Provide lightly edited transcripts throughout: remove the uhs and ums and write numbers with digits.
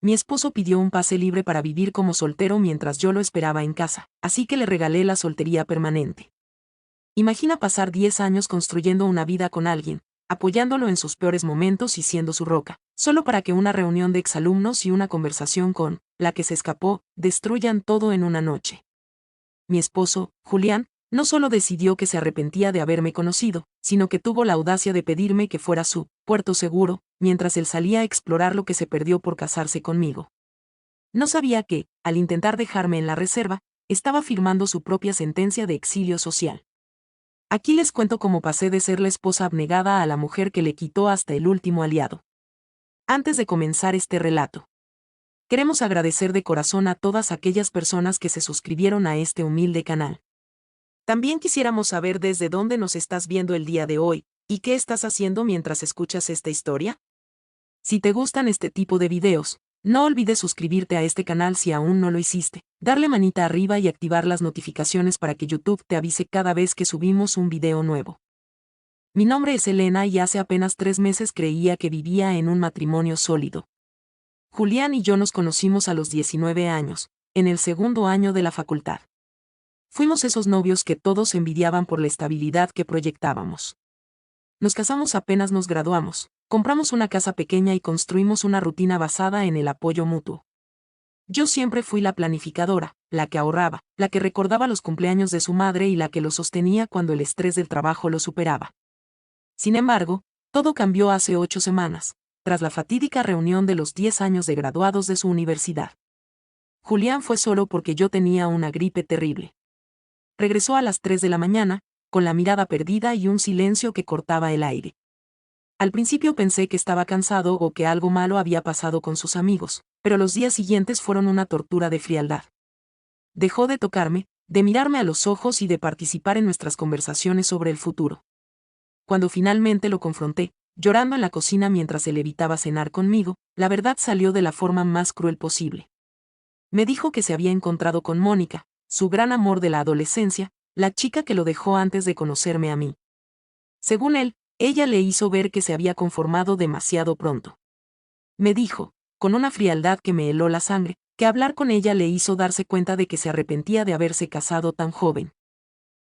Mi esposo pidió un pase libre para vivir como soltero mientras yo lo esperaba en casa, así que le regalé la soltería permanente. Imagina pasar 10 años construyendo una vida con alguien, apoyándolo en sus peores momentos y siendo su roca, solo para que una reunión de exalumnos y una conversación con la que se escapó destruyan todo en una noche. Mi esposo, Julián, no solo decidió que se arrepentía de haberme conocido, sino que tuvo la audacia de pedirme que fuera su puerto seguro, mientras él salía a explorar lo que se perdió por casarse conmigo. No sabía que, al intentar dejarme en la reserva, estaba firmando su propia sentencia de exilio social. Aquí les cuento cómo pasé de ser la esposa abnegada a la mujer que le quitó hasta el último aliado. Antes de comenzar este relato, queremos agradecer de corazón a todas aquellas personas que se suscribieron a este humilde canal. También quisiéramos saber desde dónde nos estás viendo el día de hoy, y qué estás haciendo mientras escuchas esta historia. Si te gustan este tipo de videos, no olvides suscribirte a este canal si aún no lo hiciste, darle manita arriba y activar las notificaciones para que YouTube te avise cada vez que subimos un video nuevo. Mi nombre es Elena y hace apenas 3 meses creía que vivía en un matrimonio sólido. Julián y yo nos conocimos a los 19 años, en el segundo año de la facultad. Fuimos esos novios que todos envidiaban por la estabilidad que proyectábamos. Nos casamos apenas nos graduamos, compramos una casa pequeña y construimos una rutina basada en el apoyo mutuo. Yo siempre fui la planificadora, la que ahorraba, la que recordaba los cumpleaños de su madre y la que lo sostenía cuando el estrés del trabajo lo superaba. Sin embargo, todo cambió hace 8 semanas, tras la fatídica reunión de los 10 años de graduados de su universidad. Julián fue solo porque yo tenía una gripe terrible. Regresó a las 3 de la mañana, con la mirada perdida y un silencio que cortaba el aire. Al principio pensé que estaba cansado o que algo malo había pasado con sus amigos, pero los días siguientes fueron una tortura de frialdad. Dejó de tocarme, de mirarme a los ojos y de participar en nuestras conversaciones sobre el futuro. Cuando finalmente lo confronté, llorando en la cocina mientras él evitaba cenar conmigo, la verdad salió de la forma más cruel posible. Me dijo que se había encontrado con Mónica, su gran amor de la adolescencia, la chica que lo dejó antes de conocerme a mí. Según él, ella le hizo ver que se había conformado demasiado pronto. Me dijo, con una frialdad que me heló la sangre, que hablar con ella le hizo darse cuenta de que se arrepentía de haberse casado tan joven.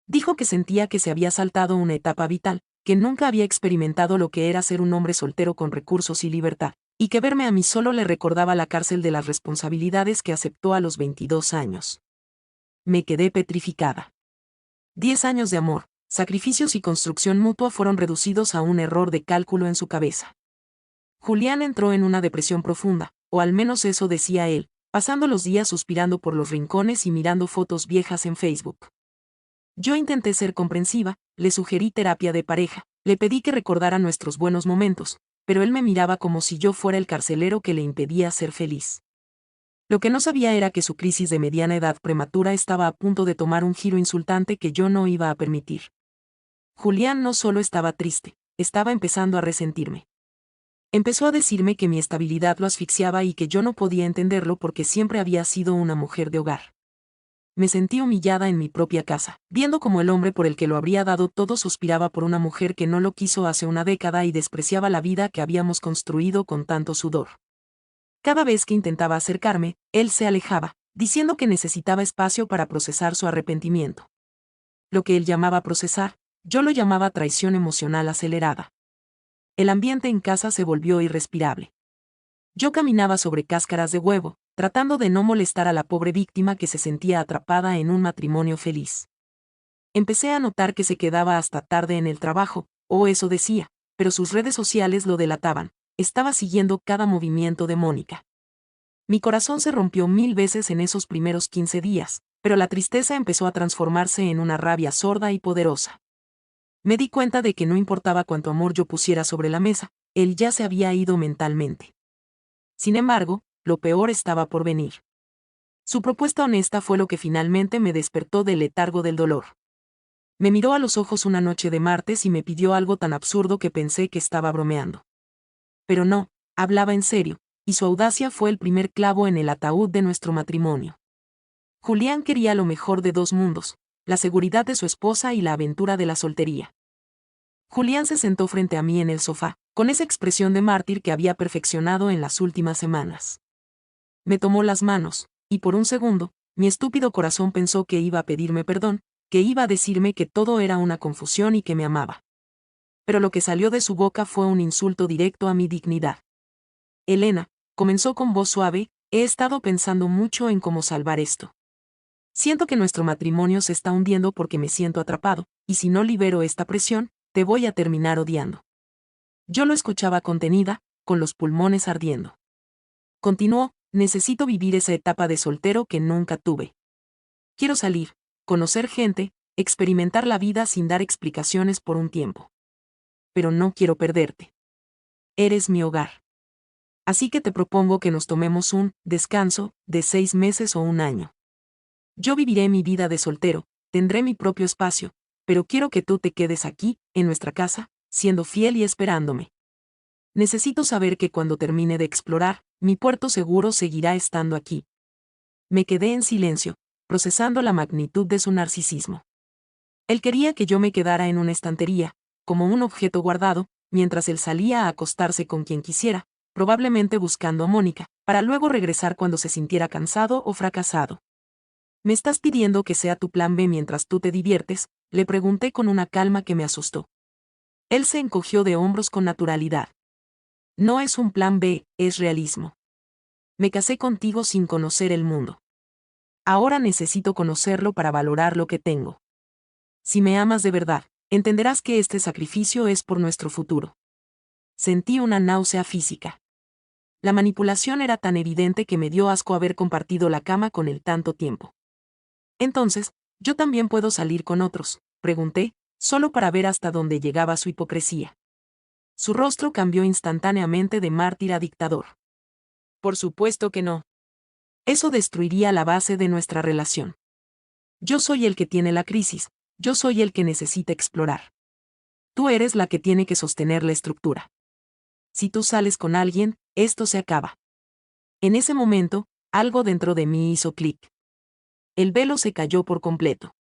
Dijo que sentía que se había saltado una etapa vital, que nunca había experimentado lo que era ser un hombre soltero con recursos y libertad, y que verme a mí solo le recordaba la cárcel de las responsabilidades que aceptó a los 22 años. Me quedé petrificada. 10 años de amor, sacrificios y construcción mutua fueron reducidos a un error de cálculo en su cabeza. Julián entró en una depresión profunda, o al menos eso decía él, pasando los días suspirando por los rincones y mirando fotos viejas en Facebook. Yo intenté ser comprensiva, le sugerí terapia de pareja, le pedí que recordara nuestros buenos momentos, pero él me miraba como si yo fuera el carcelero que le impedía ser feliz. Lo que no sabía era que su crisis de mediana edad prematura estaba a punto de tomar un giro insultante que yo no iba a permitir. Julián no solo estaba triste, estaba empezando a resentirme. Empezó a decirme que mi estabilidad lo asfixiaba y que yo no podía entenderlo porque siempre había sido una mujer de hogar. Me sentí humillada en mi propia casa, viendo cómo el hombre por el que lo habría dado todo suspiraba por una mujer que no lo quiso hace una década y despreciaba la vida que habíamos construido con tanto sudor. Cada vez que intentaba acercarme, él se alejaba, diciendo que necesitaba espacio para procesar su arrepentimiento. Lo que él llamaba procesar, yo lo llamaba traición emocional acelerada. El ambiente en casa se volvió irrespirable. Yo caminaba sobre cáscaras de huevo, tratando de no molestar a la pobre víctima que se sentía atrapada en un matrimonio feliz. Empecé a notar que se quedaba hasta tarde en el trabajo, o eso decía, pero sus redes sociales lo delataban, estaba siguiendo cada movimiento de Mónica. Mi corazón se rompió 1000 veces en esos primeros 15 días, pero la tristeza empezó a transformarse en una rabia sorda y poderosa. Me di cuenta de que no importaba cuánto amor yo pusiera sobre la mesa, él ya se había ido mentalmente. Sin embargo, lo peor estaba por venir. Su propuesta honesta fue lo que finalmente me despertó del letargo del dolor. Me miró a los ojos una noche de martes y me pidió algo tan absurdo que pensé que estaba bromeando. Pero no, hablaba en serio, y su audacia fue el primer clavo en el ataúd de nuestro matrimonio. Julián quería lo mejor de 2 mundos, la seguridad de su esposa y la aventura de la soltería. Julián se sentó frente a mí en el sofá, con esa expresión de mártir que había perfeccionado en las últimas semanas. Me tomó las manos, y por un segundo, mi estúpido corazón pensó que iba a pedirme perdón, que iba a decirme que todo era una confusión y que me amaba. Pero lo que salió de su boca fue un insulto directo a mi dignidad. Elena, comenzó con voz suave, he estado pensando mucho en cómo salvar esto. Siento que nuestro matrimonio se está hundiendo porque me siento atrapado, y si no libero esta presión, te voy a terminar odiando. Yo lo escuchaba contenida, con los pulmones ardiendo. Continuó, necesito vivir esa etapa de soltero que nunca tuve. Quiero salir, conocer gente, experimentar la vida sin dar explicaciones por un tiempo. Pero no quiero perderte. Eres mi hogar. Así que te propongo que nos tomemos un descanso de 6 meses o un año. Yo viviré mi vida de soltero, tendré mi propio espacio, pero quiero que tú te quedes aquí, en nuestra casa, siendo fiel y esperándome. Necesito saber que cuando termine de explorar, mi puerto seguro seguirá estando aquí. Me quedé en silencio, procesando la magnitud de su narcisismo. Él quería que yo me quedara en una estantería, como un objeto guardado, mientras él salía a acostarse con quien quisiera, probablemente buscando a Mónica, para luego regresar cuando se sintiera cansado o fracasado. ¿Me estás pidiendo que sea tu plan B mientras tú te diviertes?, le pregunté con una calma que me asustó. Él se encogió de hombros con naturalidad. No es un plan B, es realismo. Me casé contigo sin conocer el mundo. Ahora necesito conocerlo para valorar lo que tengo. Si me amas de verdad, entenderás que este sacrificio es por nuestro futuro. Sentí una náusea física. La manipulación era tan evidente que me dio asco haber compartido la cama con él tanto tiempo. Entonces, ¿yo también puedo salir con otros?, pregunté, solo para ver hasta dónde llegaba su hipocresía. Su rostro cambió instantáneamente de mártir a dictador. Por supuesto que no. Eso destruiría la base de nuestra relación. Yo soy el que tiene la crisis, yo soy el que necesita explorar. Tú eres la que tiene que sostener la estructura. Si tú sales con alguien, esto se acaba. En ese momento, algo dentro de mí hizo clic. El velo se cayó por completo.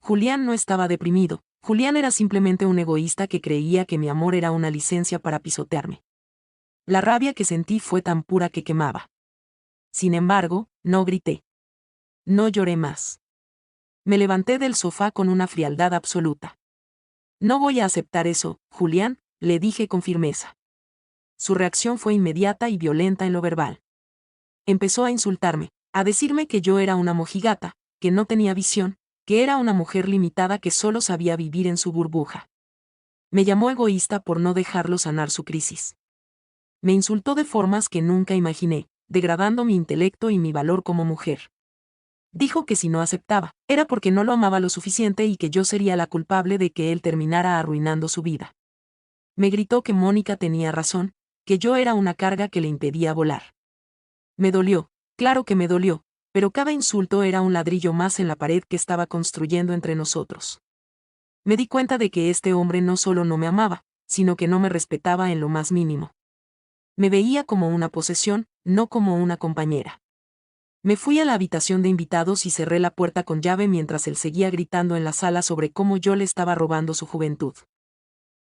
Julián no estaba deprimido, Julián era simplemente un egoísta que creía que mi amor era una licencia para pisotearme. La rabia que sentí fue tan pura que quemaba. Sin embargo, no grité. No lloré más. Me levanté del sofá con una frialdad absoluta. No voy a aceptar eso, Julián, le dije con firmeza. Su reacción fue inmediata y violenta en lo verbal. Empezó a insultarme, a decirme que yo era una mojigata, que no tenía visión, que era una mujer limitada que solo sabía vivir en su burbuja. Me llamó egoísta por no dejarlo sanar su crisis. Me insultó de formas que nunca imaginé, degradando mi intelecto y mi valor como mujer. Dijo que si no aceptaba, era porque no lo amaba lo suficiente y que yo sería la culpable de que él terminara arruinando su vida. Me gritó que Mónica tenía razón, que yo era una carga que le impedía volar. Me dolió, claro que me dolió, pero cada insulto era un ladrillo más en la pared que estaba construyendo entre nosotros. Me di cuenta de que este hombre no solo no me amaba, sino que no me respetaba en lo más mínimo. Me veía como una posesión, no como una compañera. Me fui a la habitación de invitados y cerré la puerta con llave mientras él seguía gritando en la sala sobre cómo yo le estaba robando su juventud.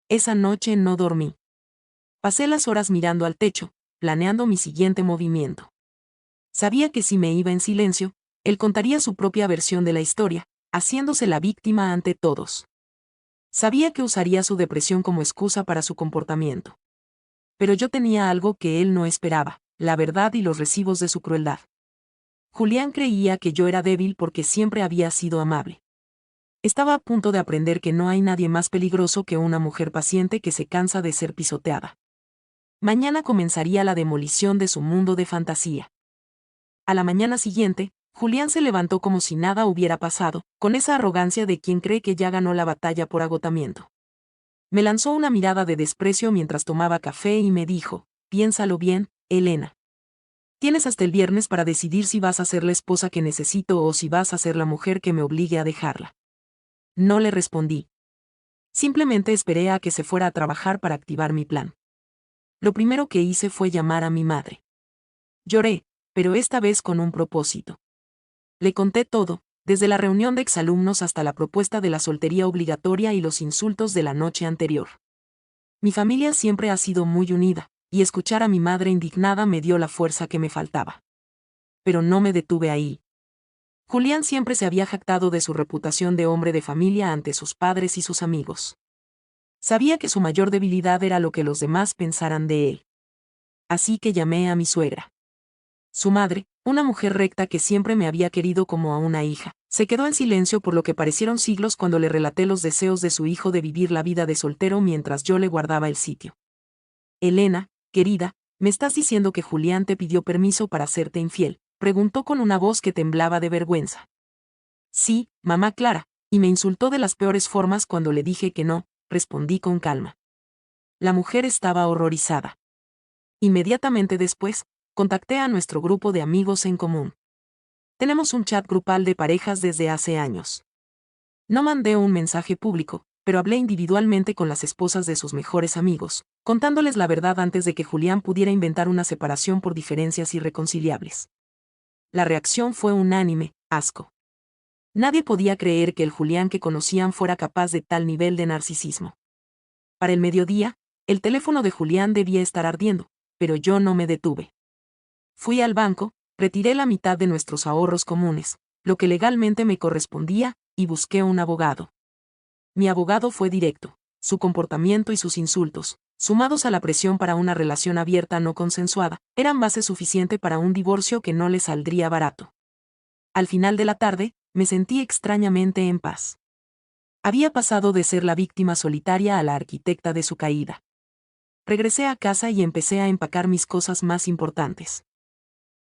Esa noche no dormí. Pasé las horas mirando al techo, planeando mi siguiente movimiento. Sabía que si me iba en silencio, él contaría su propia versión de la historia, haciéndose la víctima ante todos. Sabía que usaría su depresión como excusa para su comportamiento. Pero yo tenía algo que él no esperaba, la verdad y los recibos de su crueldad. Julián creía que yo era débil porque siempre había sido amable. Estaba a punto de aprender que no hay nadie más peligroso que una mujer paciente que se cansa de ser pisoteada. Mañana comenzaría la demolición de su mundo de fantasía. A la mañana siguiente, Julián se levantó como si nada hubiera pasado, con esa arrogancia de quien cree que ya ganó la batalla por agotamiento. Me lanzó una mirada de desprecio mientras tomaba café y me dijo, piénsalo bien, Elena. Tienes hasta el viernes para decidir si vas a ser la esposa que necesito o si vas a ser la mujer que me obligue a dejarla. No le respondí. Simplemente esperé a que se fuera a trabajar para activar mi plan. Lo primero que hice fue llamar a mi madre. Lloré, pero esta vez con un propósito. Le conté todo, desde la reunión de exalumnos hasta la propuesta de la soltería obligatoria y los insultos de la noche anterior. Mi familia siempre ha sido muy unida, y escuchar a mi madre indignada me dio la fuerza que me faltaba. pero no me detuve ahí. Julián siempre se había jactado de su reputación de hombre de familia ante sus padres y sus amigos. Sabía que su mayor debilidad era lo que los demás pensaran de él. Así que llamé a mi suegra. Su madre, una mujer recta que siempre me había querido como a una hija, se quedó en silencio por lo que parecieron siglos cuando le relaté los deseos de su hijo de vivir la vida de soltero mientras yo le guardaba el sitio. Elena, querida, ¿me estás diciendo que Julián te pidió permiso para hacerte infiel?, preguntó con una voz que temblaba de vergüenza. Sí, mamá Clara, y me insultó de las peores formas cuando le dije que no, respondí con calma. La mujer estaba horrorizada. Inmediatamente después, contacté a nuestro grupo de amigos en común. Tenemos un chat grupal de parejas desde hace años. No mandé un mensaje público, pero hablé individualmente con las esposas de sus mejores amigos, contándoles la verdad antes de que Julián pudiera inventar una separación por diferencias irreconciliables. La reacción fue unánime: asco. Nadie podía creer que el Julián que conocían fuera capaz de tal nivel de narcisismo. Para el mediodía, el teléfono de Julián debía estar ardiendo, pero yo no me detuve. Fui al banco, retiré la mitad de nuestros ahorros comunes, lo que legalmente me correspondía, y busqué un abogado. Mi abogado fue directo. Su comportamiento y sus insultos, sumados a la presión para una relación abierta no consensuada, eran base suficiente para un divorcio que no le saldría barato. Al final de la tarde, me sentí extrañamente en paz. Había pasado de ser la víctima solitaria a la arquitecta de su caída. Regresé a casa y empecé a empacar mis cosas más importantes.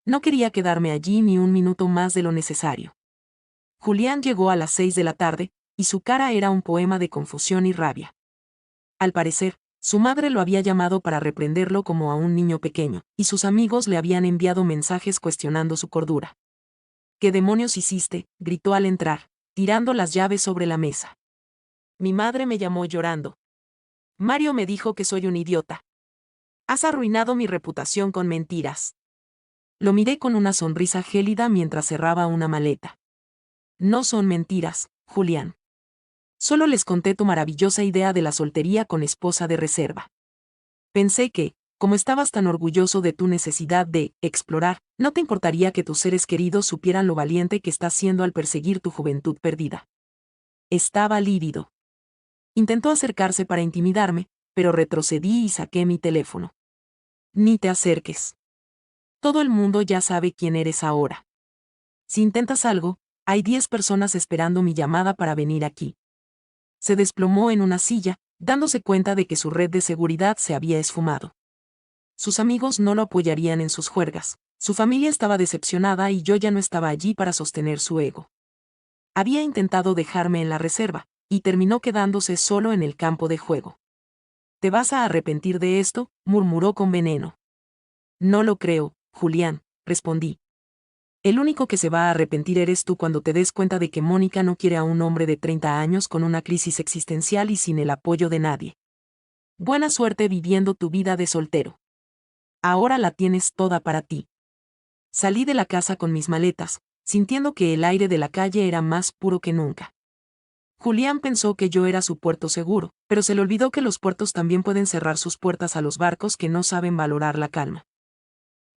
No quería quedarme allí ni un minuto más de lo necesario. Julián llegó a las 6 de la tarde, y su cara era un poema de confusión y rabia. Al parecer, su madre lo había llamado para reprenderlo como a un niño pequeño, y sus amigos le habían enviado mensajes cuestionando su cordura. ¿Qué demonios hiciste?, gritó al entrar, tirando las llaves sobre la mesa. Mi madre me llamó llorando. Mario me dijo que soy un idiota. Has arruinado mi reputación con mentiras. Lo miré con una sonrisa gélida mientras cerraba una maleta. No son mentiras, Julián. Solo les conté tu maravillosa idea de la soltería con esposa de reserva. Pensé que, como estabas tan orgulloso de tu necesidad de explorar, no te importaría que tus seres queridos supieran lo valiente que estás siendo al perseguir tu juventud perdida. Estaba lívido. Intentó acercarse para intimidarme, pero retrocedí y saqué mi teléfono. Ni te acerques. Todo el mundo ya sabe quién eres ahora. Si intentas algo, hay 10 personas esperando mi llamada para venir aquí. Se desplomó en una silla, dándose cuenta de que su red de seguridad se había esfumado. Sus amigos no lo apoyarían en sus juergas, su familia estaba decepcionada y yo ya no estaba allí para sostener su ego. Había intentado dejarme en la reserva, y terminó quedándose solo en el campo de juego. «Te vas a arrepentir de esto», murmuró con veneno. No lo creo, Julián, respondí. El único que se va a arrepentir eres tú cuando te des cuenta de que Mónica no quiere a un hombre de 30 años con una crisis existencial y sin el apoyo de nadie. Buena suerte viviendo tu vida de soltero. Ahora la tienes toda para ti. Salí de la casa con mis maletas, sintiendo que el aire de la calle era más puro que nunca. Julián pensó que yo era su puerto seguro, pero se le olvidó que los puertos también pueden cerrar sus puertas a los barcos que no saben valorar la calma.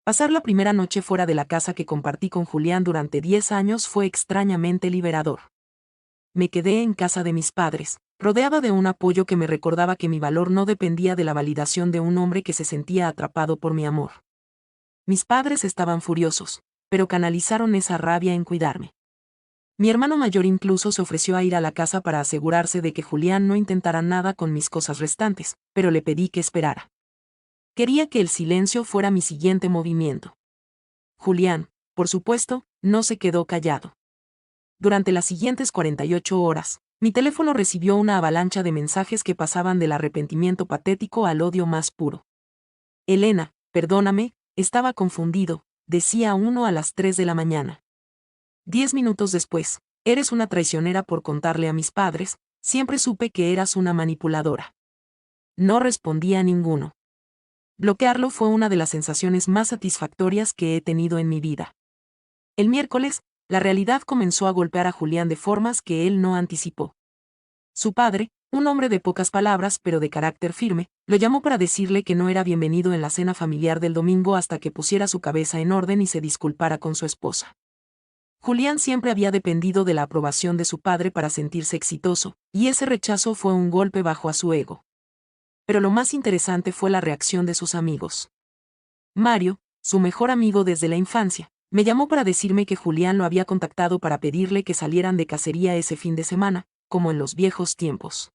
Pasar la primera noche fuera de la casa que compartí con Julián durante 10 años fue extrañamente liberador. Me quedé en casa de mis padres, rodeada de un apoyo que me recordaba que mi valor no dependía de la validación de un hombre que se sentía atrapado por mi amor. Mis padres estaban furiosos, pero canalizaron esa rabia en cuidarme. Mi hermano mayor incluso se ofreció a ir a la casa para asegurarse de que Julián no intentara nada con mis cosas restantes, pero le pedí que esperara. Quería que el silencio fuera mi siguiente movimiento. Julián, por supuesto, no se quedó callado. Durante las siguientes 48 horas, mi teléfono recibió una avalancha de mensajes que pasaban del arrepentimiento patético al odio más puro. Elena, perdóname, estaba confundido, decía uno a las 3 de la mañana. 10 minutos después, eres una traicionera por contarle a mis padres, siempre supe que eras una manipuladora. No respondía a ninguno. Bloquearlo fue una de las sensaciones más satisfactorias que he tenido en mi vida. El miércoles, la realidad comenzó a golpear a Julián de formas que él no anticipó. Su padre, Un hombre de pocas palabras pero de carácter firme, lo llamó para decirle que no era bienvenido en la cena familiar del domingo hasta que pusiera su cabeza en orden y se disculpara con su esposa. Julián siempre había dependido de la aprobación de su padre para sentirse exitoso, y ese rechazo fue un golpe bajo a su ego. Pero lo más interesante fue la reacción de sus amigos. Mario, su mejor amigo desde la infancia, me llamó para decirme que Julián lo había contactado para pedirle que salieran de cacería ese fin de semana, como en los viejos tiempos.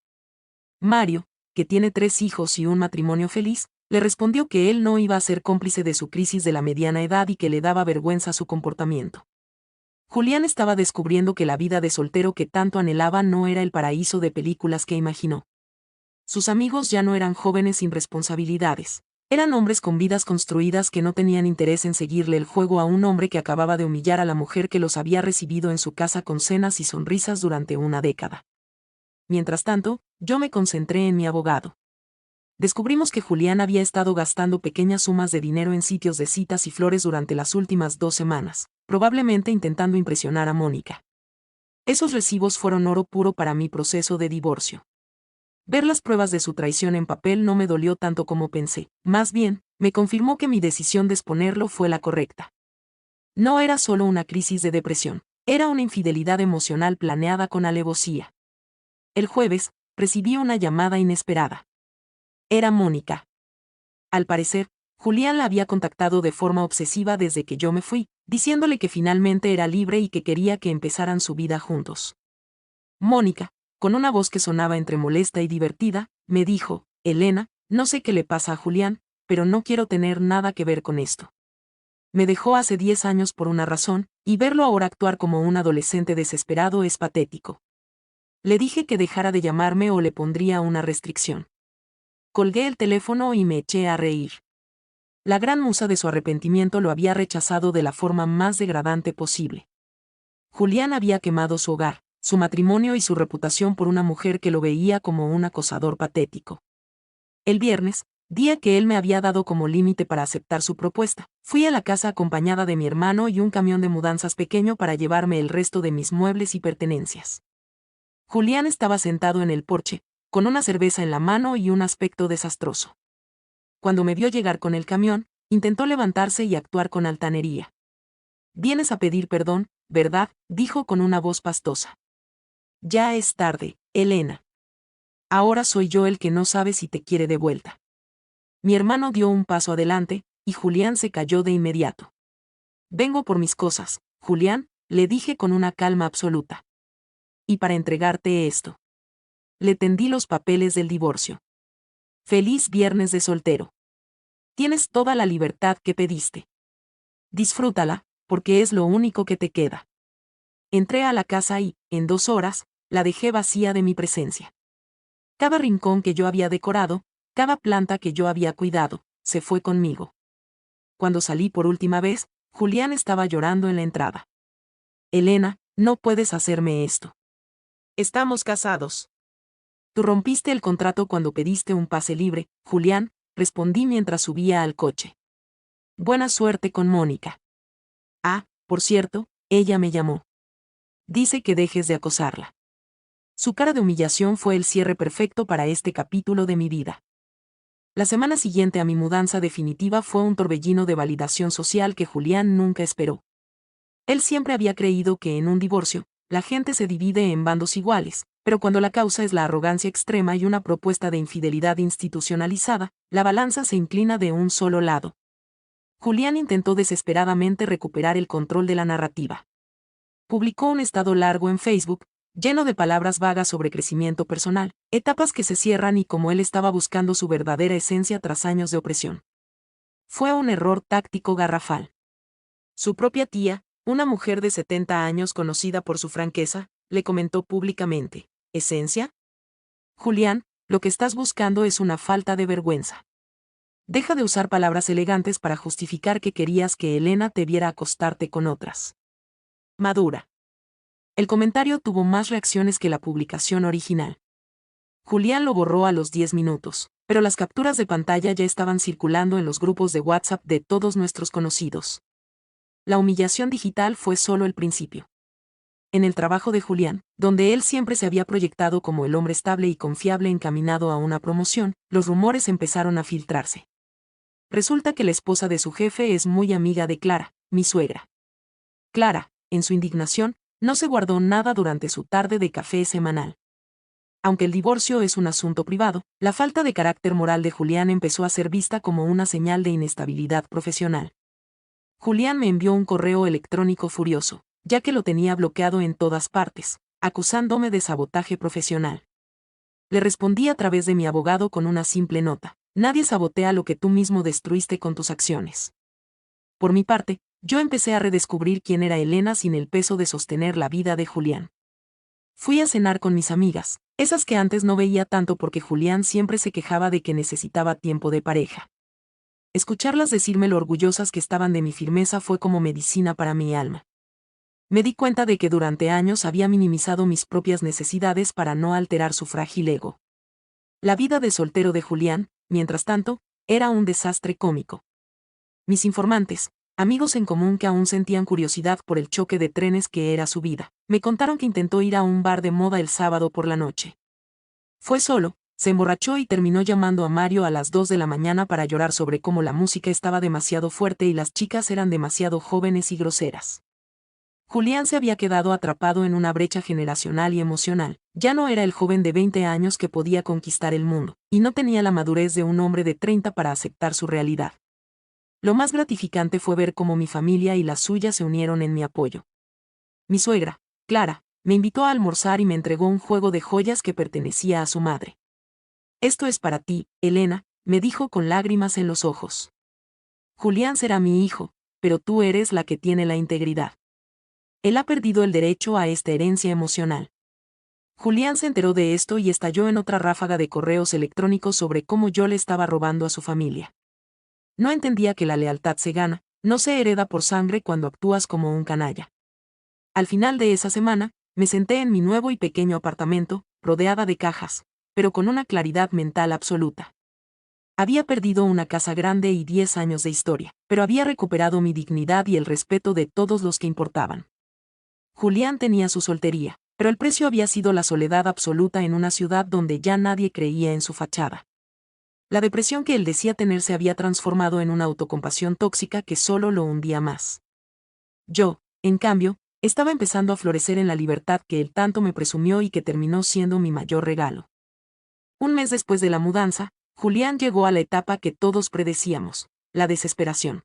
Mario, que tiene 3 hijos y un matrimonio feliz, le respondió que él no iba a ser cómplice de su crisis de la mediana edad y que le daba vergüenza su comportamiento. Julián estaba descubriendo que la vida de soltero que tanto anhelaba no era el paraíso de películas que imaginó. Sus amigos ya no eran jóvenes sin responsabilidades. Eran hombres con vidas construidas que no tenían interés en seguirle el juego a un hombre que acababa de humillar a la mujer que los había recibido en su casa con cenas y sonrisas durante una década. Mientras tanto, yo me concentré en mi abogado. Descubrimos que Julián había estado gastando pequeñas sumas de dinero en sitios de citas y flores durante las últimas 2 semanas, probablemente intentando impresionar a Mónica. Esos recibos fueron oro puro para mi proceso de divorcio. Ver las pruebas de su traición en papel no me dolió tanto como pensé, más bien, me confirmó que mi decisión de exponerlo fue la correcta. No era solo una crisis de depresión, era una infidelidad emocional planeada con alevosía. El jueves, recibí una llamada inesperada. Era Mónica. Al parecer, Julián la había contactado de forma obsesiva desde que yo me fui, diciéndole que finalmente era libre y que quería que empezaran su vida juntos. Mónica, con una voz que sonaba entre molesta y divertida, me dijo: Elena, no sé qué le pasa a Julián, pero no quiero tener nada que ver con esto. Me dejó hace 10 años por una razón, y verlo ahora actuar como un adolescente desesperado es patético. Le dije que dejara de llamarme o le pondría una restricción. Colgué el teléfono y me eché a reír. La gran musa de su arrepentimiento lo había rechazado de la forma más degradante posible. Julián había quemado su hogar, su matrimonio y su reputación por una mujer que lo veía como un acosador patético. El viernes, día que él me había dado como límite para aceptar su propuesta, fui a la casa acompañada de mi hermano y un camión de mudanzas pequeño para llevarme el resto de mis muebles y pertenencias. Julián estaba sentado en el porche, con una cerveza en la mano y un aspecto desastroso. Cuando me vio llegar con el camión, intentó levantarse y actuar con altanería. «Vienes a pedir perdón, ¿verdad?», dijo con una voz pastosa. «Ya es tarde, Elena. Ahora soy yo el que no sabe si te quiere de vuelta». Mi hermano dio un paso adelante, y Julián se calló de inmediato. «Vengo por mis cosas, Julián», le dije con una calma absoluta. «Y para entregarte esto». Le tendí los papeles del divorcio. «Feliz viernes de soltero. Tienes toda la libertad que pediste. Disfrútala, porque es lo único que te queda». Entré a la casa y, en 2 horas, la dejé vacía de mi presencia. Cada rincón que yo había decorado, cada planta que yo había cuidado, se fue conmigo. Cuando salí por última vez, Julián estaba llorando en la entrada. «Elena, no puedes hacerme esto. Estamos casados». «Tú rompiste el contrato cuando pediste un pase libre, Julián», respondí mientras subía al coche. «Buena suerte con Mónica. Ah, por cierto, ella me llamó. Dice que dejes de acosarla». Su cara de humillación fue el cierre perfecto para este capítulo de mi vida. La semana siguiente a mi mudanza definitiva fue un torbellino de validación social que Julián nunca esperó. Él siempre había creído que en un divorcio, la gente se divide en bandos iguales, pero cuando la causa es la arrogancia extrema y una propuesta de infidelidad institucionalizada, la balanza se inclina de un solo lado. Julián intentó desesperadamente recuperar el control de la narrativa. Publicó un estado largo en Facebook, lleno de palabras vagas sobre crecimiento personal, etapas que se cierran y cómo él estaba buscando su verdadera esencia tras años de opresión. Fue un error táctico garrafal. Su propia tía, una mujer de 70 años conocida por su franqueza, le comentó públicamente: «¿Esencia? Julián, lo que estás buscando es una falta de vergüenza. Deja de usar palabras elegantes para justificar que querías que Elena te viera acostarte con otras. Madura». El comentario tuvo más reacciones que la publicación original. Julián lo borró a los 10 minutos, pero las capturas de pantalla ya estaban circulando en los grupos de WhatsApp de todos nuestros conocidos. La humillación digital fue solo el principio. en el trabajo de Julián, donde él siempre se había proyectado como el hombre estable y confiable encaminado a una promoción, los rumores empezaron a filtrarse. Resulta que la esposa de su jefe es muy amiga de Clara, mi suegra. Clara, en su indignación, no se guardó nada durante su tarde de café semanal. Aunque el divorcio es un asunto privado, la falta de carácter moral de Julián empezó a ser vista como una señal de inestabilidad profesional. Julián me envió un correo electrónico furioso, ya que lo tenía bloqueado en todas partes, acusándome de sabotaje profesional. Le respondí a través de mi abogado con una simple nota: nadie sabotea lo que tú mismo destruiste con tus acciones. Por mi parte, yo empecé a redescubrir quién era Elena sin el peso de sostener la vida de Julián. Fui a cenar con mis amigas, esas que antes no veía tanto porque Julián siempre se quejaba de que necesitaba tiempo de pareja. Escucharlas decirme lo orgullosas que estaban de mi firmeza fue como medicina para mi alma. Me di cuenta de que durante años había minimizado mis propias necesidades para no alterar su frágil ego. La vida de soltero de Julián, mientras tanto, era un desastre cómico. Mis informantes, amigos en común que aún sentían curiosidad por el choque de trenes que era su vida, me contaron que intentó ir a un bar de moda el sábado por la noche. Fue solo, se emborrachó y terminó llamando a Mario a las 2 de la mañana para llorar sobre cómo la música estaba demasiado fuerte y las chicas eran demasiado jóvenes y groseras. Julián se había quedado atrapado en una brecha generacional y emocional. Ya no era el joven de 20 años que podía conquistar el mundo, y no tenía la madurez de un hombre de 30 para aceptar su realidad. Lo más gratificante fue ver cómo mi familia y la suya se unieron en mi apoyo. Mi suegra, Clara, me invitó a almorzar y me entregó un juego de joyas que pertenecía a su madre. Esto es para ti, Elena, me dijo con lágrimas en los ojos. Julián será mi hijo, pero tú eres la que tiene la integridad. Él ha perdido el derecho a esta herencia emocional. Julián se enteró de esto y estalló en otra ráfaga de correos electrónicos sobre cómo yo le estaba robando a su familia. No entendía que la lealtad se gana, no se hereda por sangre cuando actúas como un canalla. Al final de esa semana, me senté en mi nuevo y pequeño apartamento, rodeada de cajas, pero con una claridad mental absoluta. Había perdido una casa grande y 10 años de historia, pero había recuperado mi dignidad y el respeto de todos los que importaban. Julián tenía su soltería, pero el precio había sido la soledad absoluta en una ciudad donde ya nadie creía en su fachada. La depresión que él decía tener se había transformado en una autocompasión tóxica que solo lo hundía más. Yo, en cambio, estaba empezando a florecer en la libertad que él tanto me presumió y que terminó siendo mi mayor regalo. Un mes después de la mudanza, Julián llegó a la etapa que todos predecíamos: la desesperación.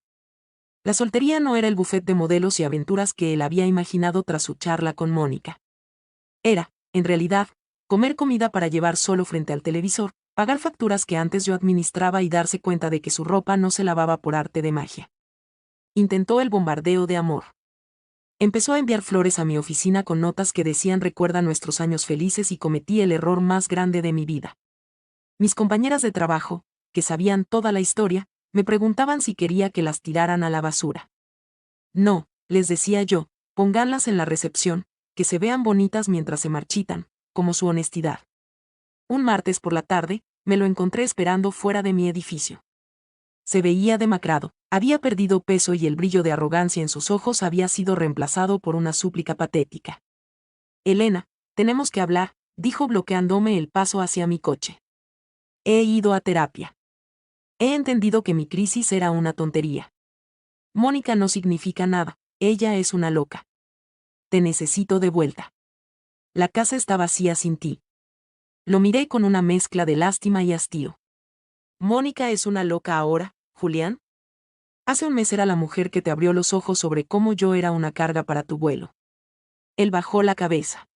La soltería no era el buffet de modelos y aventuras que él había imaginado tras su charla con Mónica. Era, en realidad, comer comida para llevar solo frente al televisor, pagar facturas que antes yo administraba y darse cuenta de que su ropa no se lavaba por arte de magia. Intentó el bombardeo de amor. Empezó a enviar flores a mi oficina con notas que decían recuerda nuestros años felices y cometí el error más grande de mi vida. Mis compañeras de trabajo, que sabían toda la historia, me preguntaban si quería que las tiraran a la basura. No, les decía yo, pónganlas en la recepción, que se vean bonitas mientras se marchitan, como su honestidad. Un martes por la tarde, me lo encontré esperando fuera de mi edificio. Se veía demacrado, había perdido peso y el brillo de arrogancia en sus ojos había sido reemplazado por una súplica patética. Elena, tenemos que hablar, dijo bloqueándome el paso hacia mi coche. He ido a terapia. He entendido que mi crisis era una tontería. Mónica no significa nada, ella es una loca. Te necesito de vuelta. La casa está vacía sin ti. Lo miré con una mezcla de lástima y hastío. ¿Mónica es una loca ahora, Julián? Hace un mes era la mujer que te abrió los ojos sobre cómo yo era una carga para tu vuelo. Él bajó la cabeza.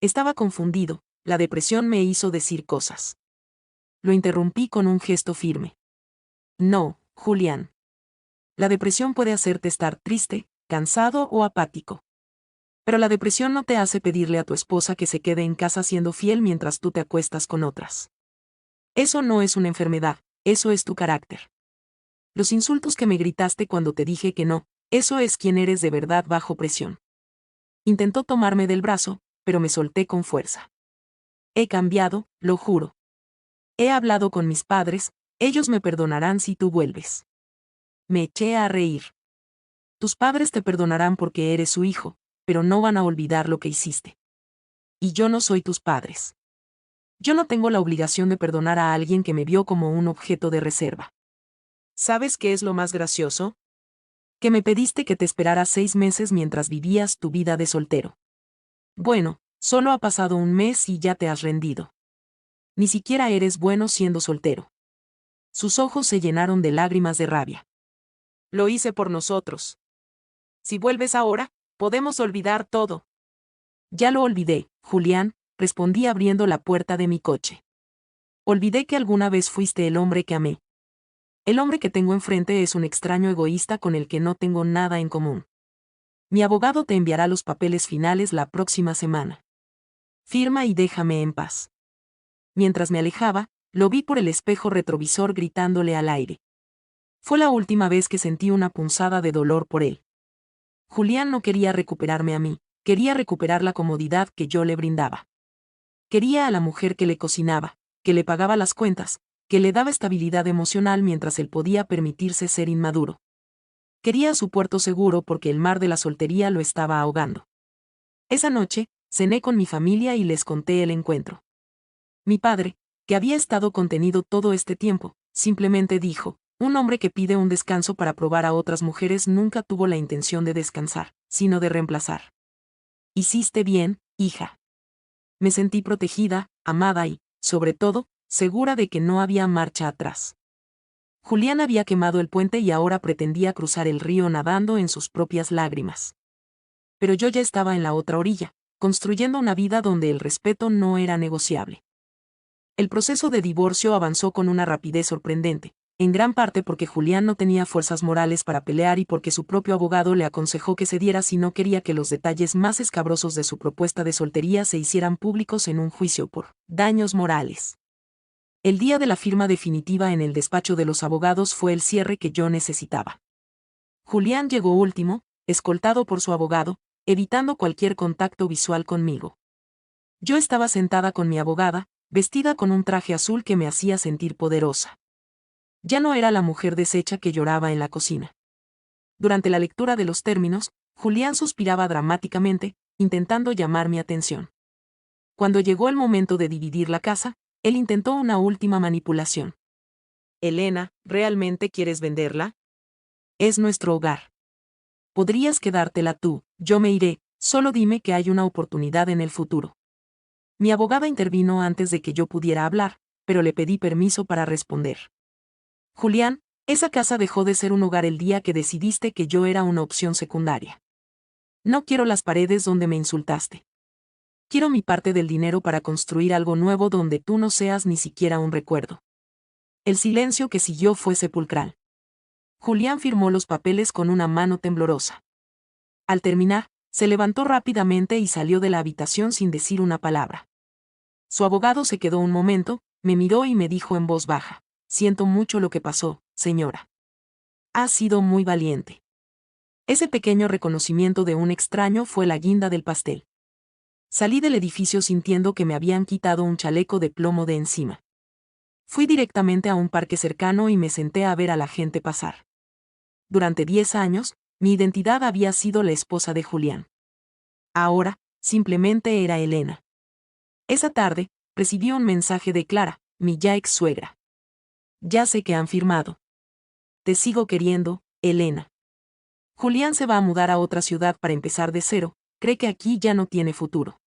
Estaba confundido, la depresión me hizo decir cosas. Lo interrumpí con un gesto firme. No, Julián. La depresión puede hacerte estar triste, cansado o apático. Pero la depresión no te hace pedirle a tu esposa que se quede en casa siendo fiel mientras tú te acuestas con otras. Eso no es una enfermedad, eso es tu carácter. Los insultos que me gritaste cuando te dije que no, eso es quien eres de verdad bajo presión. Intentó tomarme del brazo, pero me solté con fuerza. He cambiado, lo juro. He hablado con mis padres, ellos me perdonarán si tú vuelves. Me eché a reír. Tus padres te perdonarán porque eres su hijo, pero no van a olvidar lo que hiciste. Y yo no soy tus padres. Yo no tengo la obligación de perdonar a alguien que me vio como un objeto de reserva. ¿Sabes qué es lo más gracioso? Que me pediste que te esperara 6 meses mientras vivías tu vida de soltero. Bueno, solo ha pasado un mes y ya te has rendido. Ni siquiera eres bueno siendo soltero. Sus ojos se llenaron de lágrimas de rabia. Lo hice por nosotros. Si vuelves ahora, podemos olvidar todo. Ya lo olvidé, Julián, respondí abriendo la puerta de mi coche. Olvidé que alguna vez fuiste el hombre que amé. El hombre que tengo enfrente es un extraño egoísta con el que no tengo nada en común. Mi abogado te enviará los papeles finales la próxima semana. Firma y déjame en paz. Mientras me alejaba, lo vi por el espejo retrovisor gritándole al aire. Fue la última vez que sentí una punzada de dolor por él. Julián no quería recuperarme a mí, quería recuperar la comodidad que yo le brindaba. Quería a la mujer que le cocinaba, que le pagaba las cuentas, que le daba estabilidad emocional mientras él podía permitirse ser inmaduro. Quería su puerto seguro porque el mar de la soltería lo estaba ahogando. Esa noche, cené con mi familia y les conté el encuentro. Mi padre, que había estado contenido todo este tiempo, simplemente dijo: un hombre que pide un descanso para probar a otras mujeres nunca tuvo la intención de descansar, sino de reemplazar. Hiciste bien, hija. Me sentí protegida, amada y, sobre todo, segura de que no había marcha atrás. Julián había quemado el puente y ahora pretendía cruzar el río nadando en sus propias lágrimas. Pero yo ya estaba en la otra orilla, construyendo una vida donde el respeto no era negociable. El proceso de divorcio avanzó con una rapidez sorprendente, en gran parte porque Julián no tenía fuerzas morales para pelear y porque su propio abogado le aconsejó que cediera si no quería que los detalles más escabrosos de su propuesta de soltería se hicieran públicos en un juicio por daños morales. El día de la firma definitiva en el despacho de los abogados fue el cierre que yo necesitaba. Julián llegó último, escoltado por su abogado, evitando cualquier contacto visual conmigo. Yo estaba sentada con mi abogada, vestida con un traje azul que me hacía sentir poderosa. Ya no era la mujer deshecha que lloraba en la cocina. Durante la lectura de los términos, Julián suspiraba dramáticamente, intentando llamar mi atención. Cuando llegó el momento de dividir la casa, él intentó una última manipulación. Elena, ¿realmente quieres venderla? Es nuestro hogar. Podrías quedártela tú, yo me iré, solo dime que hay una oportunidad en el futuro. Mi abogada intervino antes de que yo pudiera hablar, pero le pedí permiso para responder. Julián, esa casa dejó de ser un hogar el día que decidiste que yo era una opción secundaria. No quiero las paredes donde me insultaste. Quiero mi parte del dinero para construir algo nuevo donde tú no seas ni siquiera un recuerdo. El silencio que siguió fue sepulcral. Julián firmó los papeles con una mano temblorosa. Al terminar, se levantó rápidamente y salió de la habitación sin decir una palabra. Su abogado se quedó un momento, me miró y me dijo en voz baja: siento mucho lo que pasó, señora. Ha sido muy valiente. Ese pequeño reconocimiento de un extraño fue la guinda del pastel. Salí del edificio sintiendo que me habían quitado un chaleco de plomo de encima. Fui directamente a un parque cercano y me senté a ver a la gente pasar. Durante 10 años, mi identidad había sido la esposa de Julián. Ahora, simplemente era Elena. Esa tarde, recibí un mensaje de Clara, mi ya ex suegra. Ya sé que han firmado. Te sigo queriendo, Elena. Julián se va a mudar a otra ciudad para empezar de cero, cree que aquí ya no tiene futuro.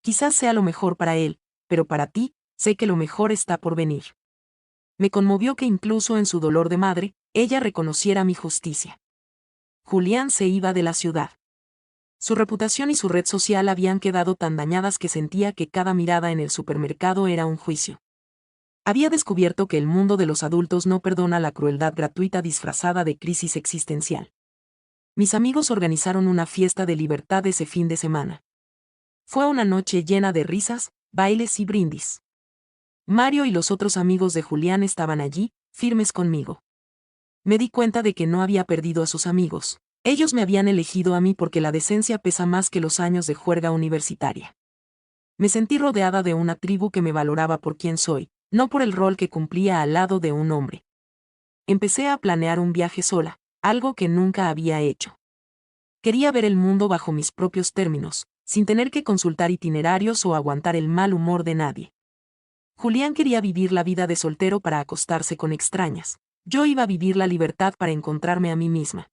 Quizás sea lo mejor para él, pero para ti, sé que lo mejor está por venir. Me conmovió que incluso en su dolor de madre, ella reconociera mi justicia. Julián se iba de la ciudad. Su reputación y su red social habían quedado tan dañadas que sentía que cada mirada en el supermercado era un juicio. Había descubierto que el mundo de los adultos no perdona la crueldad gratuita disfrazada de crisis existencial. Mis amigos organizaron una fiesta de libertad ese fin de semana. Fue una noche llena de risas, bailes y brindis. Mario y los otros amigos de Julián estaban allí, firmes conmigo. Me di cuenta de que no había perdido a sus amigos. Ellos me habían elegido a mí porque la decencia pesa más que los años de juerga universitaria. Me sentí rodeada de una tribu que me valoraba por quien soy, no por el rol que cumplía al lado de un hombre. Empecé a planear un viaje sola, algo que nunca había hecho. Quería ver el mundo bajo mis propios términos, sin tener que consultar itinerarios o aguantar el mal humor de nadie. Julián quería vivir la vida de soltero para acostarse con extrañas. Yo iba a vivir la libertad para encontrarme a mí misma.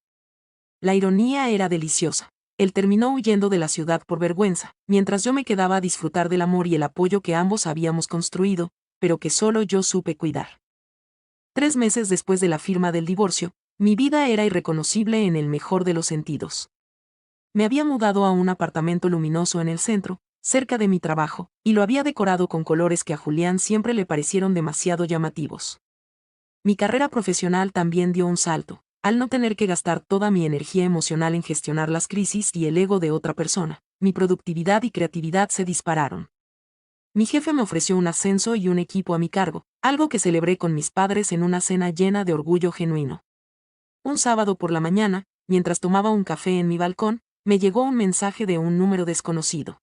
La ironía era deliciosa. Él terminó huyendo de la ciudad por vergüenza, mientras yo me quedaba a disfrutar del amor y el apoyo que ambos habíamos construido, pero que solo yo supe cuidar. 3 meses después de la firma del divorcio, mi vida era irreconocible en el mejor de los sentidos. Me había mudado a un apartamento luminoso en el centro, cerca de mi trabajo, y lo había decorado con colores que a Julián siempre le parecieron demasiado llamativos. Mi carrera profesional también dio un salto, al no tener que gastar toda mi energía emocional en gestionar las crisis y el ego de otra persona. Mi productividad y creatividad se dispararon. Mi jefe me ofreció un ascenso y un equipo a mi cargo, algo que celebré con mis padres en una cena llena de orgullo genuino. Un sábado por la mañana, mientras tomaba un café en mi balcón, me llegó un mensaje de un número desconocido.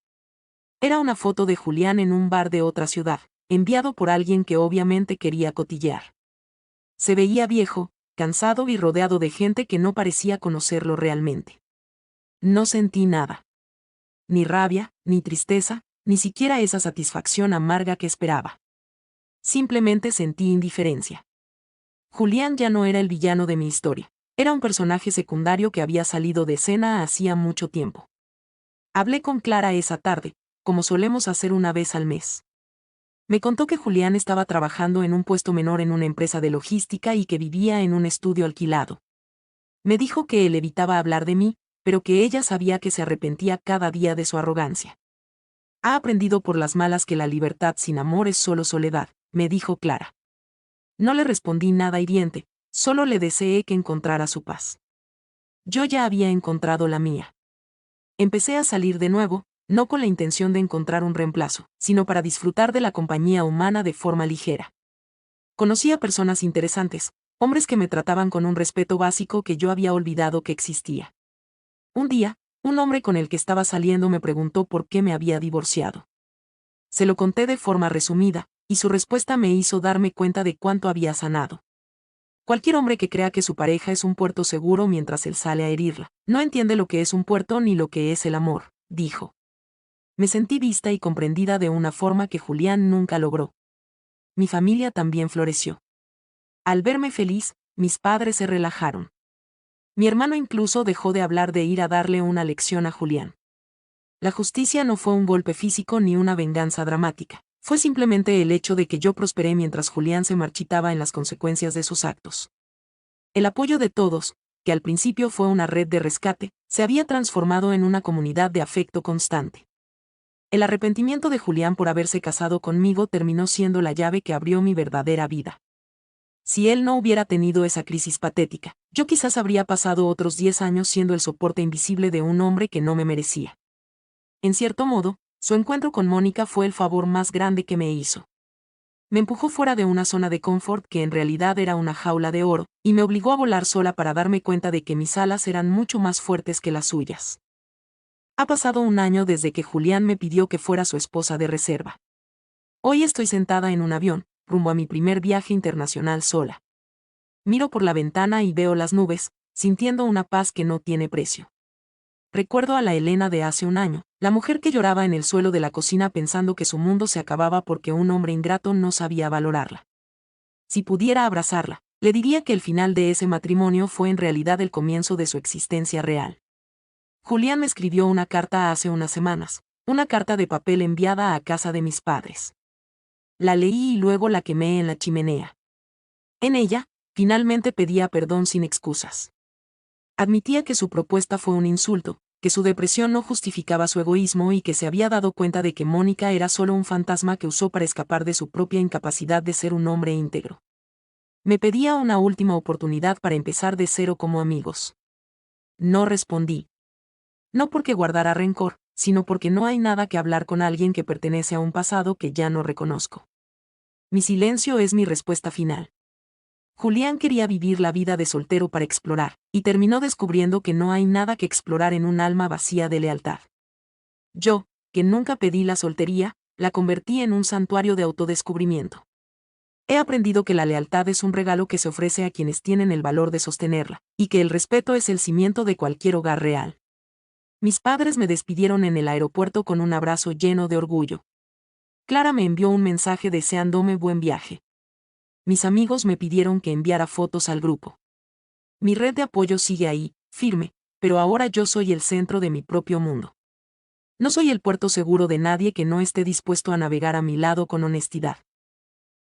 Era una foto de Julián en un bar de otra ciudad, enviado por alguien que obviamente quería cotillear. Se veía viejo, cansado y rodeado de gente que no parecía conocerlo realmente. No sentí nada. Ni rabia, ni tristeza, ni siquiera esa satisfacción amarga que esperaba. Simplemente sentí indiferencia. Julián ya no era el villano de mi historia. Era un personaje secundario que había salido de escena hacía mucho tiempo. Hablé con Clara esa tarde, como solemos hacer una vez al mes. Me contó que Julián estaba trabajando en un puesto menor en una empresa de logística y que vivía en un estudio alquilado. Me dijo que él evitaba hablar de mí, pero que ella sabía que se arrepentía cada día de su arrogancia. Ha aprendido por las malas que la libertad sin amor es solo soledad, me dijo Clara. No le respondí nada hiriente, solo le deseé que encontrara su paz. Yo ya había encontrado la mía. Empecé a salir de nuevo, no con la intención de encontrar un reemplazo, sino para disfrutar de la compañía humana de forma ligera. Conocí a personas interesantes, hombres que me trataban con un respeto básico que yo había olvidado que existía. Un día, un hombre con el que estaba saliendo me preguntó por qué me había divorciado. Se lo conté de forma resumida, y su respuesta me hizo darme cuenta de cuánto había sanado. Cualquier hombre que crea que su pareja es un puerto seguro mientras él sale a herirla, no entiende lo que es un puerto ni lo que es el amor, dijo. Me sentí vista y comprendida de una forma que Julián nunca logró. Mi familia también floreció. Al verme feliz, mis padres se relajaron. Mi hermano incluso dejó de hablar de ir a darle una lección a Julián. La justicia no fue un golpe físico ni una venganza dramática, fue simplemente el hecho de que yo prosperé mientras Julián se marchitaba en las consecuencias de sus actos. El apoyo de todos, que al principio fue una red de rescate, se había transformado en una comunidad de afecto constante. El arrepentimiento de Julián por haberse casado conmigo terminó siendo la llave que abrió mi verdadera vida. Si él no hubiera tenido esa crisis patética, yo quizás habría pasado otros 10 años siendo el soporte invisible de un hombre que no me merecía. En cierto modo, su encuentro con Mónica fue el favor más grande que me hizo. Me empujó fuera de una zona de confort que en realidad era una jaula de oro, y me obligó a volar sola para darme cuenta de que mis alas eran mucho más fuertes que las suyas. Ha pasado un año desde que Julián me pidió que fuera su esposa de reserva. Hoy estoy sentada en un avión, rumbo a mi primer viaje internacional sola. Miro por la ventana y veo las nubes, sintiendo una paz que no tiene precio. Recuerdo a la Elena de hace un año, la mujer que lloraba en el suelo de la cocina pensando que su mundo se acababa porque un hombre ingrato no sabía valorarla. Si pudiera abrazarla, le diría que el final de ese matrimonio fue en realidad el comienzo de su existencia real. Julián me escribió una carta hace unas semanas, una carta de papel enviada a casa de mis padres. La leí y luego la quemé en la chimenea. En ella, finalmente pedía perdón sin excusas. Admitía que su propuesta fue un insulto, que su depresión no justificaba su egoísmo y que se había dado cuenta de que Mónica era solo un fantasma que usó para escapar de su propia incapacidad de ser un hombre íntegro. Me pedía una última oportunidad para empezar de cero como amigos. No respondí. No porque guardara rencor, sino porque no hay nada que hablar con alguien que pertenece a un pasado que ya no reconozco. Mi silencio es mi respuesta final. Julián quería vivir la vida de soltero para explorar, y terminó descubriendo que no hay nada que explorar en un alma vacía de lealtad. Yo, que nunca pedí la soltería, la convertí en un santuario de autodescubrimiento. He aprendido que la lealtad es un regalo que se ofrece a quienes tienen el valor de sostenerla, y que el respeto es el cimiento de cualquier hogar real. Mis padres me despidieron en el aeropuerto con un abrazo lleno de orgullo. Clara me envió un mensaje deseándome buen viaje. Mis amigos me pidieron que enviara fotos al grupo. Mi red de apoyo sigue ahí, firme, pero ahora yo soy el centro de mi propio mundo. No soy el puerto seguro de nadie que no esté dispuesto a navegar a mi lado con honestidad.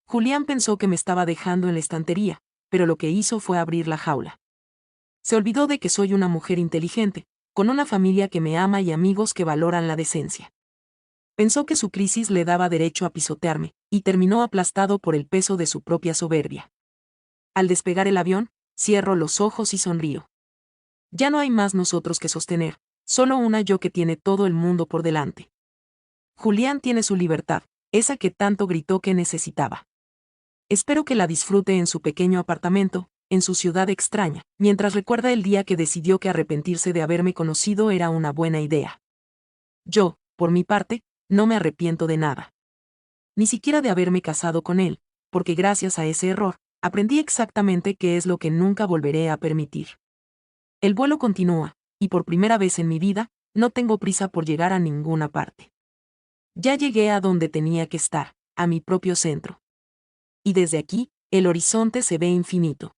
Julián pensó que me estaba dejando en la estantería, pero lo que hizo fue abrir la jaula. Se olvidó de que soy una mujer inteligente, con una familia que me ama y amigos que valoran la decencia. Pensó que su crisis le daba derecho a pisotearme, y terminó aplastado por el peso de su propia soberbia. Al despegar el avión, cierro los ojos y sonrío. Ya no hay más nosotros que sostener, solo una yo que tiene todo el mundo por delante. Julián tiene su libertad, esa que tanto gritó que necesitaba. Espero que la disfrute en su pequeño apartamento, en su ciudad extraña, mientras recuerda el día que decidió que arrepentirse de haberme conocido era una buena idea. Yo, por mi parte, no me arrepiento de nada. Ni siquiera de haberme casado con él, porque gracias a ese error, aprendí exactamente qué es lo que nunca volveré a permitir. El vuelo continúa, y por primera vez en mi vida, no tengo prisa por llegar a ninguna parte. Ya llegué a donde tenía que estar, a mi propio centro. Y desde aquí, el horizonte se ve infinito.